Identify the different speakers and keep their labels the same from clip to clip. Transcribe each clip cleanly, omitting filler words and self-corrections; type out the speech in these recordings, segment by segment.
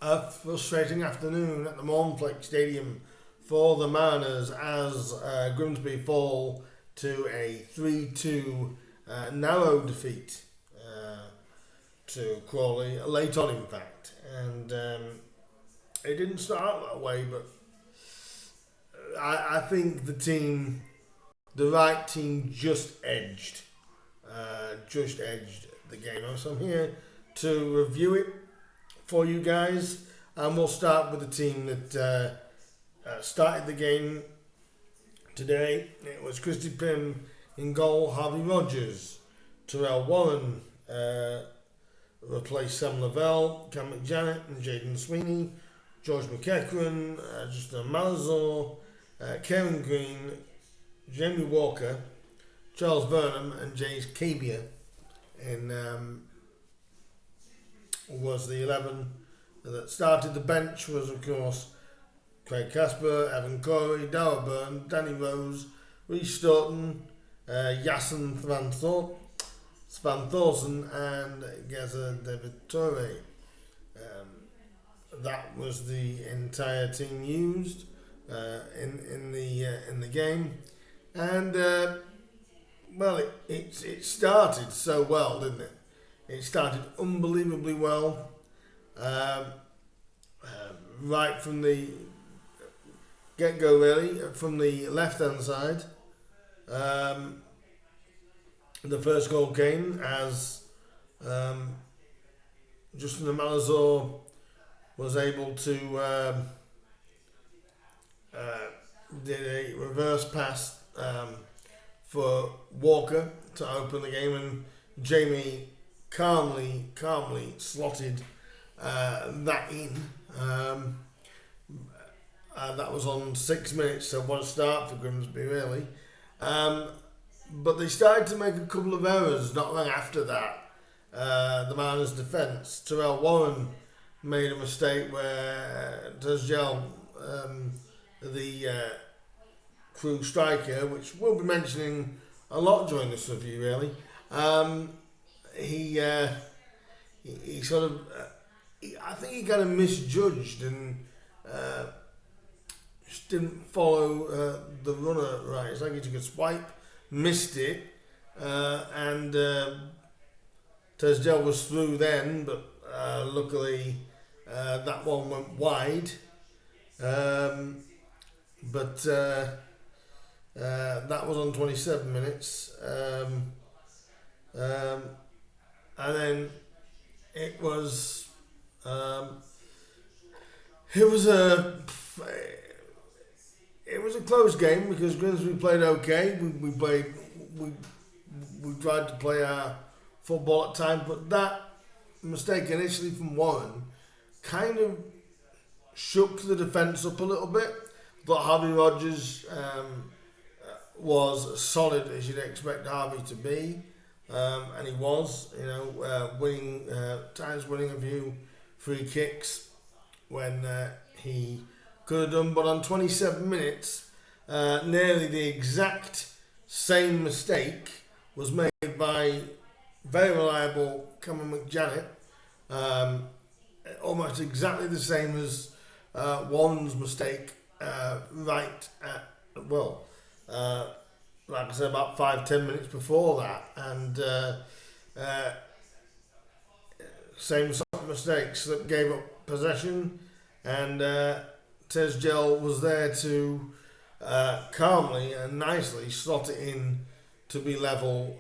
Speaker 1: A frustrating afternoon at the Mornflake Stadium for the Mariners as Grimsby fall to a 3-2 narrow defeat to Crawley, late on in fact. And it didn't start out that way, but I think the right team just edged the game. So I'm here to review it for you guys, and we'll start with the team that started the game today. It was Christy Pym in goal, Harvey Rogers, Terrell Warren replaced Sam Lavelle, Cam McJanet and Jaden Sweeney, George McEachran, Justin Malazor, Karen Green, Jamie Walker, Charles Burnham and James Cabia was the 11 that started. The bench was, of course, Craig Casper, Evan Corey, Darrell Byrne, Danny Rose, Rhys Stoughton, Yassen Svan Thorson and Geza David Torre. That was the entire team used in the game, and it started so well, didn't it? It started unbelievably well, right from the get-go, really, from the left-hand side. The first goal came as Justin Malazor was able to did a reverse pass for Walker to open the game, and Jamie calmly slotted that in. That was on 6 minutes, so what a start for Grimsby, really. But they started to make a couple of errors not long after that. The Mariners' defence. Terrell Warren made a mistake where Tezgel, the Crewe striker, which we'll be mentioning a lot during this review, really. He sort of, I think he kind of misjudged and just didn't follow the runner right. It's like he took a swipe, missed it, and Tezgel was through then, but luckily that one went wide. But that was on 27 minutes. And then it was a close game because Grimsby played okay. We tried to play our football at times, but that mistake initially from Warren kind of shook the defence up a little bit. But Harvey Rogers was solid as you'd expect Harvey to be, and he was, winning a few free kicks when he could have done. But on 27 minutes, nearly the exact same mistake was made by very reliable Cameron McJanet, almost exactly the same as Warren's mistake like I said, about 5-10 minutes before that, and same sort of mistakes that gave up possession, and Tezgel was there to calmly and nicely slot it in to be level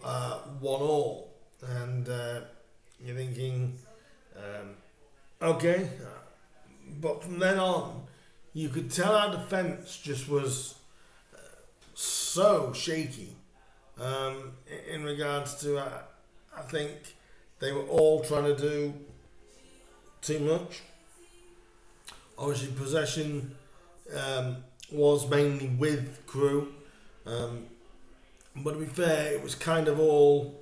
Speaker 1: 1-1, and you're thinking, okay, but from then on, you could tell our defence just was so shaky in regards to, I think they were all trying to do too much. Obviously, possession was mainly with Crewe, but to be fair, it was kind of all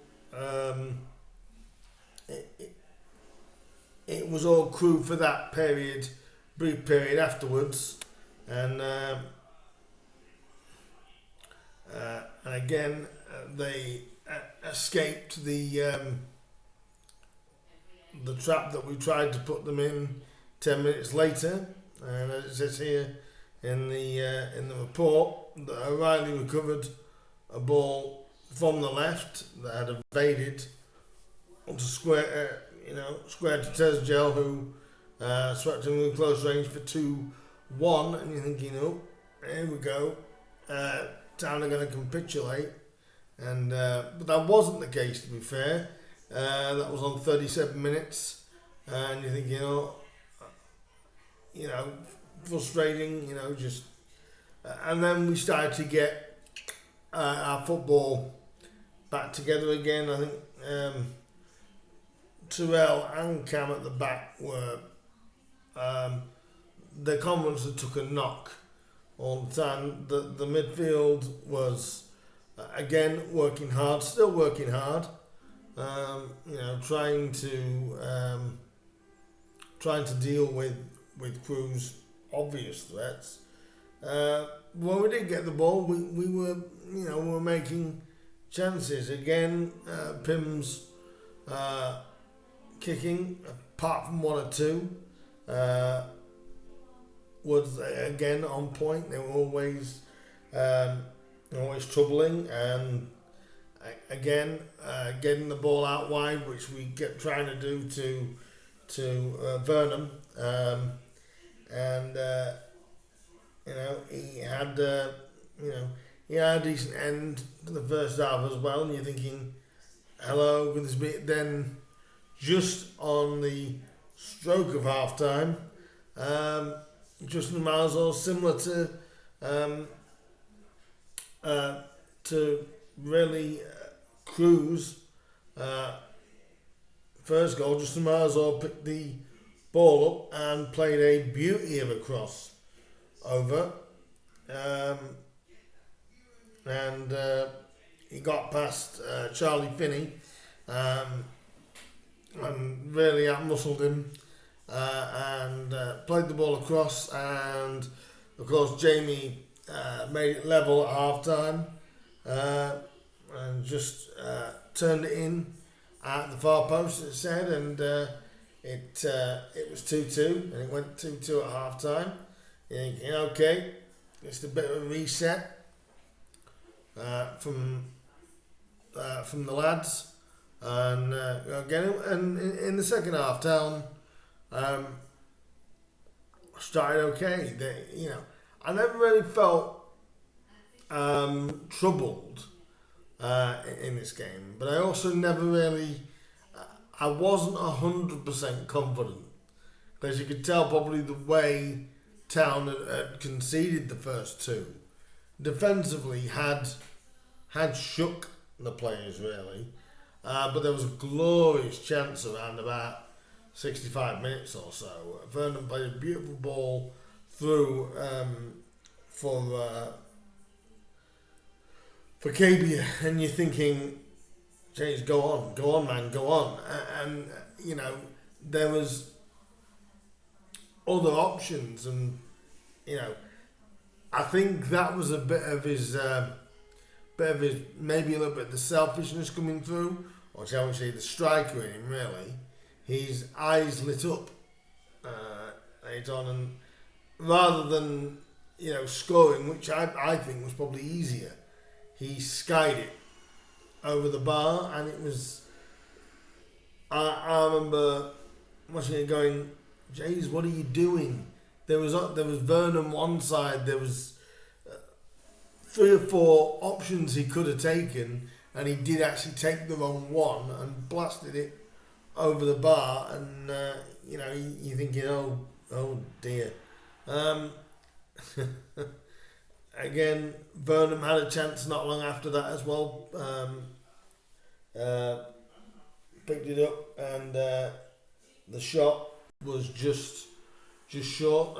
Speaker 1: it was all Crewe for that brief period afterwards, and again they escaped the trap that we tried to put them in 10 minutes later, and as it says here in the report, that O'Reilly recovered a ball from the left that had evaded onto square to Tezgel, who swept him in close range for 2-1, and you're thinking, oh, here we go, Town are going to capitulate, and but that wasn't the case, to be fair. That was on 37 minutes, and you're thinking, oh, frustrating, just, and then we started to get our football back together again. I think Terrell and Cam at the back were, their confidence had took a knock all the time. The midfield was again working hard, still working hard. Trying to deal with Crewe's obvious threats. When we did get the ball, we were making chances again. Pim's kicking, apart from one or two, was again on point. They were always troubling, and again getting the ball out wide, which we kept trying to do to Vernon, and he had he had a decent end to the first half as well, and you're thinking, hello, could this be? Then just on the stroke of half time, Justin Marzor, similar to really Crewe's first goal. Justin Marzor picked the ball up and played a beauty of a cross over, and he got past Charlie Finney, and really outmuscled him, and played the ball across, and of course Jamie made it level at half time, and just turned it in at the far post, it said, and it was 2-2, and it went 2-2 at half time. You're thinking, okay, it's a bit of a reset from the lads, and again, and in the second half, Town started okay. I never really felt troubled in this game, but I also never really, I wasn't 100% confident, because you could tell probably the way Town had conceded the first two, defensively had shook the players really, but there was a glorious chance around about 65 minutes or so. Vernon played a beautiful ball through for Cabia, and you're thinking, James, go on, man, go on. And there was other options, and I think that was a bit of his maybe a little bit of the selfishness coming through, or shall we say the striker in him really. His eyes lit up later on, and rather than scoring, which I think was probably easier, he skied it over the bar, and it was. I remember watching it going, Jays, what are you doing? There was Vernon one side. There was 3 or 4 options he could have taken, and he did actually take the wrong one and blasted it over the bar. And you're thinking, oh dear. Again, Vernon had a chance not long after that as well. Picked it up, and the shot was just short,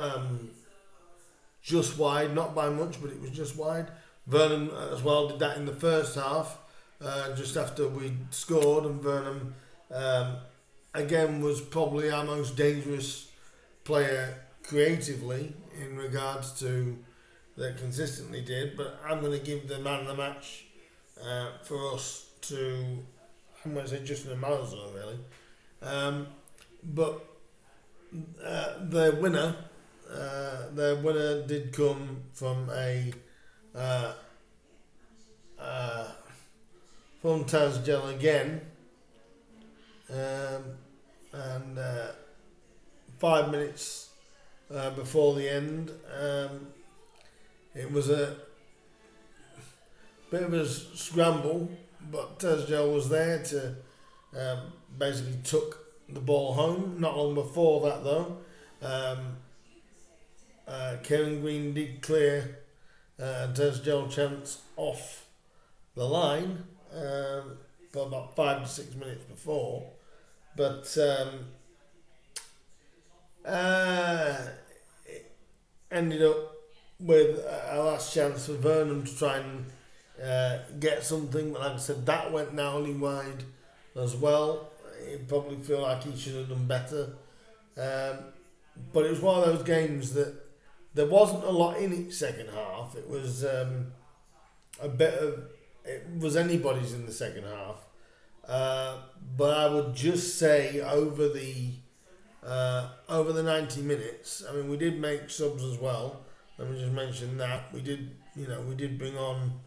Speaker 1: just wide, not by much, but it was just wide. Vernon as well did that in the first half, just after we scored, and Vernon again was probably our most dangerous player creatively in regards to that consistently did. But I'm going to give the man of the match for us to, I'm going to say Justin Marzor really, but their winner did come from a uh, from Tasgel again, and 5 minutes before the end. It was a bit of a scramble, but Tasgel was there to basically took the ball home. Not long before that, though, Kevin Green did clear Tasgel chance off the line for about 5 to 6 minutes before, but it ended up with a last chance for Vernon to try and get something, but like I said, that went narrowly wide as well. He'd probably feel like he should have done better, but it was one of those games that there wasn't a lot in it second half. It was a bit of, it was anybody's in the second half, but I would just say over the 90 minutes. I mean, we did make subs as well. Let me just mention that we did bring on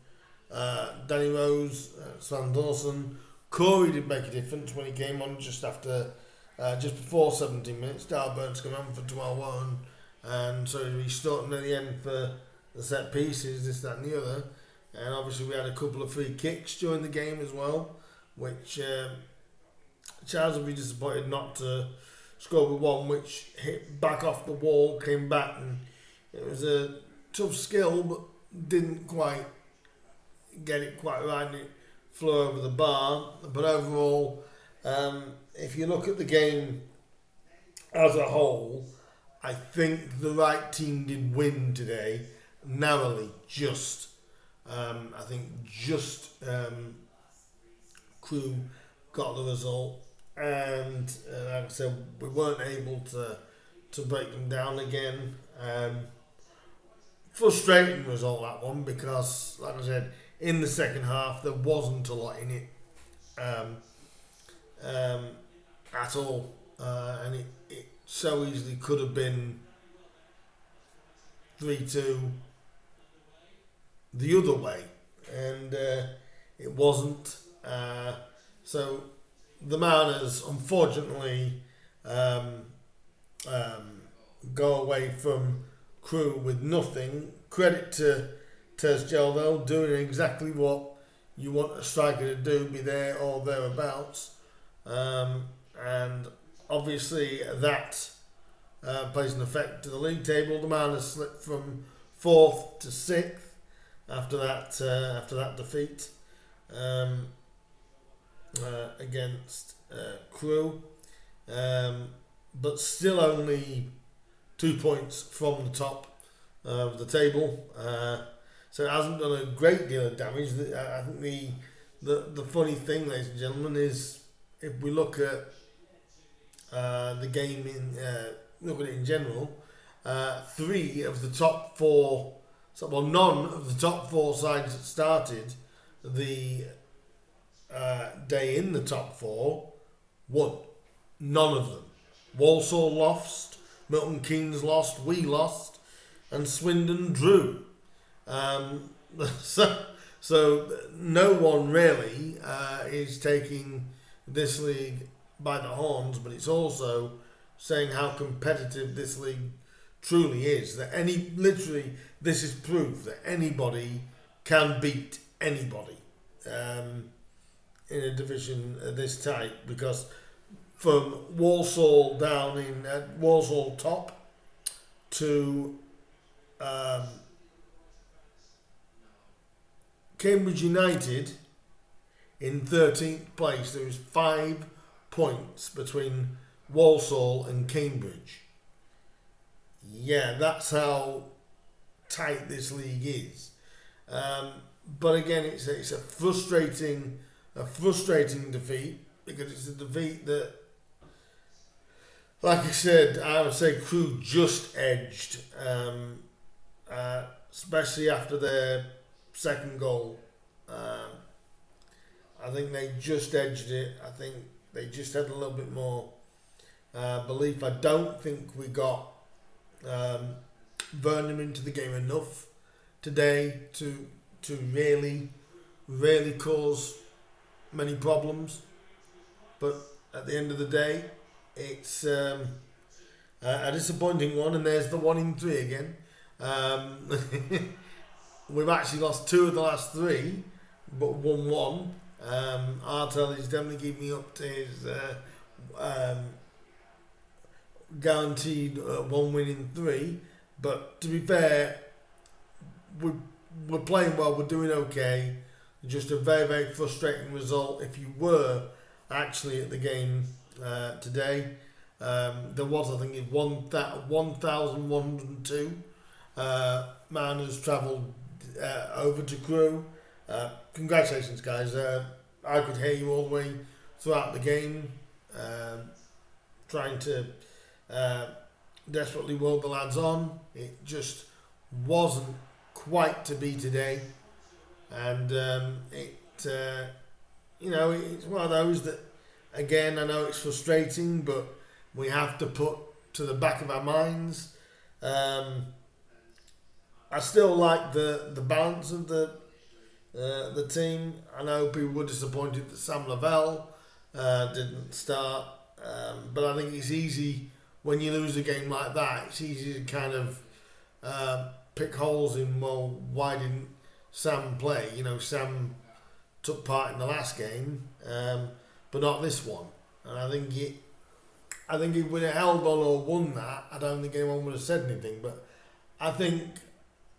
Speaker 1: Danny Rose, Stan Dawson. Corey did make a difference when he came on just before 17 minutes. Darrell Burns came on for 12-1, and so he started at the end for the set pieces, this, that, and the other. And obviously we had a couple of free kicks during the game as well, which Charles would be disappointed not to score with one, which hit back off the wall, came back, and it was a tough skill, but didn't quite get it quite right, and it flew over the bar. But overall, if you look at the game as a whole, I think the right team did win today, narrowly, just. I think Crewe got the result, and like I said, we weren't able to break them down again. Frustrating result, that one, because like I said, in the second half there wasn't a lot in it at all, and it so easily could have been 3-2 the other way, and it wasn't. So the Mariners, unfortunately, go away from Crewe with nothing. Credit to Tasgel, though, doing exactly what you want a striker to do, be there or thereabouts. And obviously that plays an effect to the league table. The Mariners slipped from 4th to 6th after that defeat against Crewe, but still only 2 points from the top of the table. So it hasn't done a great deal of damage. I think the funny thing, ladies and gentlemen, is if we look at the game look at it in general, 3 of the top 4. None of the top 4 sides that started the day in the top 4 won. None of them. Walsall lost, Milton Keynes lost, we lost, and Swindon drew. So no one really is taking this league by the horns, but it's also saying how competitive this league truly is. That literally, this is proof that anybody can beat anybody in a division this tight, because from Walsall down in Walsall top to Cambridge United in 13th place, there is 5 points between Walsall and Cambridge. Yeah, that's how tight this league is. But again, it's a frustrating defeat, because it's a defeat that, like I said, I would say Crewe just edged, especially after their second goal. I think they just edged it. I think they just had a little bit more belief. I don't think we got Burnham into the game enough today to really cause many problems. But at the end of the day, it's a disappointing one, and there's the 1 in 3 again. We've actually lost 2 of the last 3, but won 1. Artel is definitely keeping me up to his guaranteed 1 win in 3. But to be fair, we're playing well, we're doing okay. Just a very, very frustrating result if you were actually at the game today. There was, I think, 1,102 Mariners travelled over to Crewe. Congratulations, guys. I could hear you all the way throughout the game, trying to desperately will the lads on. It just wasn't quite to be today, and it's one of those that, again, I know it's frustrating, but we have to put to the back of our minds. I still like the balance of the team. I know people were disappointed that Sam Lavelle didn't start, but I think it's easy when you lose a game like that. It's easy to kind of pick holes in. Well, why didn't Sam play? Sam took part in the last game, but not this one. And I think if we'd have held on or won that, I don't think anyone would have said anything. But I think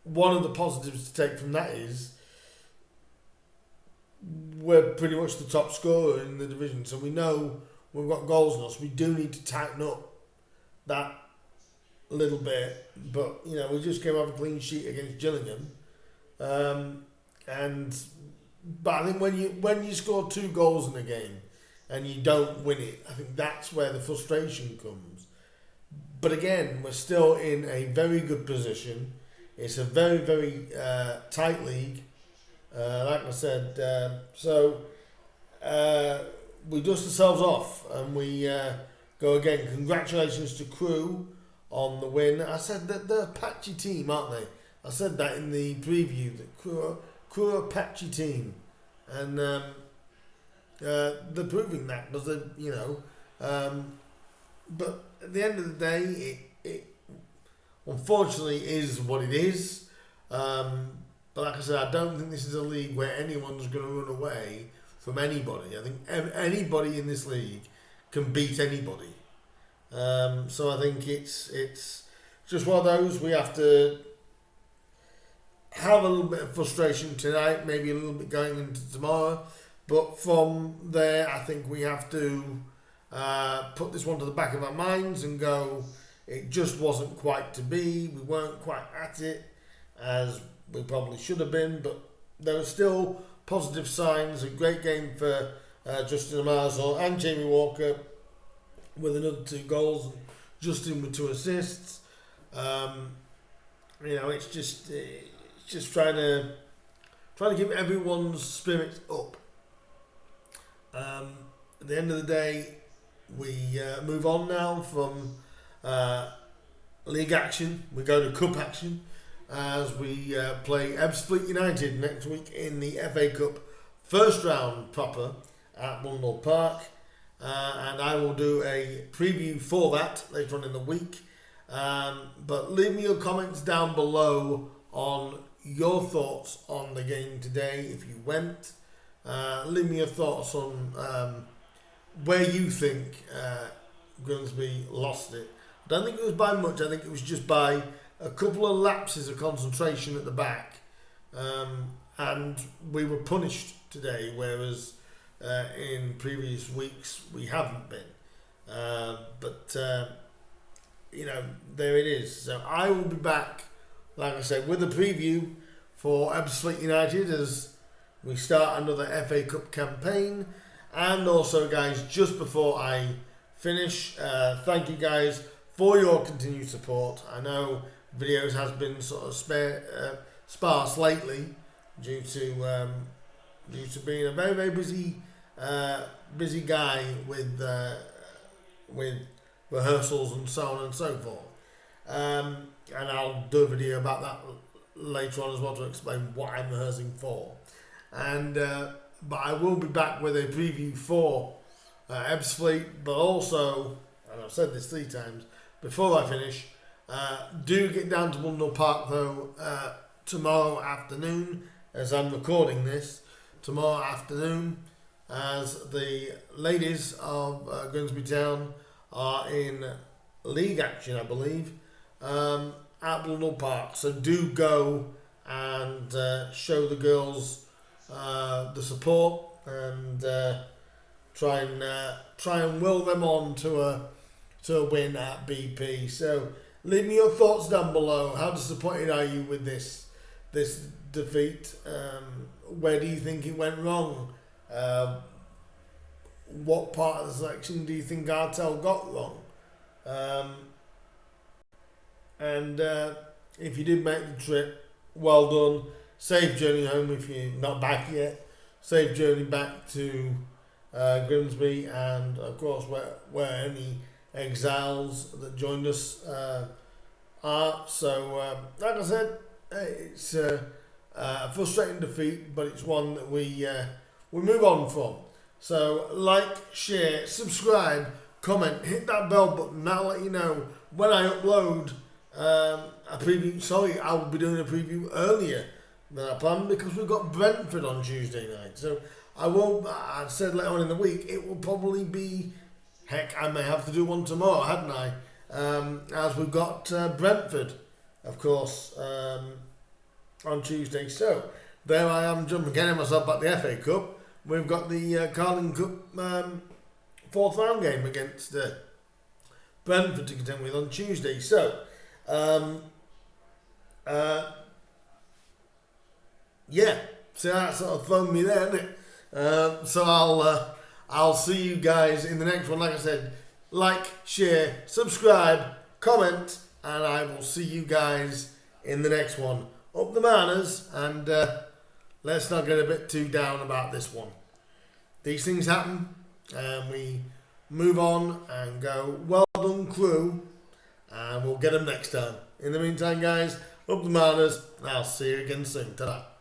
Speaker 1: one of the positives to take from that is we're pretty much the top scorer in the division, so we know we've got goals in us. We do need to tighten up that a little bit, but we just came off a clean sheet against Gillingham, but I think when you score 2 goals in a game and you don't win it, I think that's where the frustration comes. But again, we're still in a very good position. It's a very, very tight league, like I said. So we dust ourselves off and we go again. Congratulations to Crewe on the win. I said that they're a patchy team, aren't they? I said that in the preview, that Crewe are a patchy team. And they're proving that, because but at the end of the day, it unfortunately is what it is. But like I said, I don't think this is a league where anyone's going to run away from anybody. I think anybody in this league can beat anybody. So I think it's just one of those. We have to have a little bit of frustration tonight, maybe a little bit going into tomorrow. But from there, I think we have to put this one to the back of our minds and go, it just wasn't quite to be. We weren't quite at it as we probably should have been, but there were still positive signs. A great game for Justin Amazo and Jamie Walker with another 2 goals, and Justin with 2 assists. It's just trying to keep everyone's spirits up. At the end of the day, we move on now from league action. We go to cup action as we play Ebbsfleet United next week in the FA Cup first round proper at Mundell Park. And I will do a preview for that later on in the week. But leave me your comments down below on your thoughts on the game today, if you went. Leave me your thoughts on where you think Grimsby lost it. I don't think it was by much. I think it was just by a couple of lapses of concentration at the back. And we were punished today, whereas in previous weeks we haven't been. But there it is. So I will be back, like I said, with a preview for Ebbsfleet United as we start another FA Cup campaign. And also, guys, just before I finish, thank you guys for your continued support. I know videos has been sort of sparse lately due to being a very, very busy guy with rehearsals and so on and so forth. And I'll do a video about that later on as well to explain what I'm rehearsing for. And but I will be back with a preview for Ebbsfleet, but also, and I've said this 3 times before I finish, do get down to Mundell Park though tomorrow afternoon, as I'm recording this, tomorrow afternoon, as the ladies of Grimsby Town are in league action, I believe, at Mundell Park. So do go and show the girls the support and try and will them on to a win at BP. So leave me your thoughts down below. How disappointed are you with this defeat? Where do you think it went wrong? What part of the selection do you think Artel got wrong? And if you did make the trip, well done. Safe journey home if you're not back yet. Safe journey back to Grimsby, and of course where any exiles that joined us are. So like I said, it's a frustrating defeat, but it's one that we move on from. So like, share, subscribe, comment, hit that bell button. That'll let you know when I upload a preview. Sorry, I will be doing a preview earlier than I planned because we've got Brentford on Tuesday night. So I said later on in the week, it will probably be, heck, I may have to do one tomorrow, hadn't I? As we've got Brentford, of course, on Tuesday. So there I am, jumping getting myself back the FA Cup. We've got the Carling Cup 4th round game against Brentford to contend with on Tuesday. So, yeah, so that sort of thrown me there, isn't it? So I'll see you guys in the next one. Like I said, like, share, subscribe, comment, and I will see you guys in the next one. Up the manners, and let's not get a bit too down about this one. These things happen, and we move on and go, well done, Crewe, and we'll get them next time. In the meantime, guys, up the manners, and I'll see you again soon. Ta-da.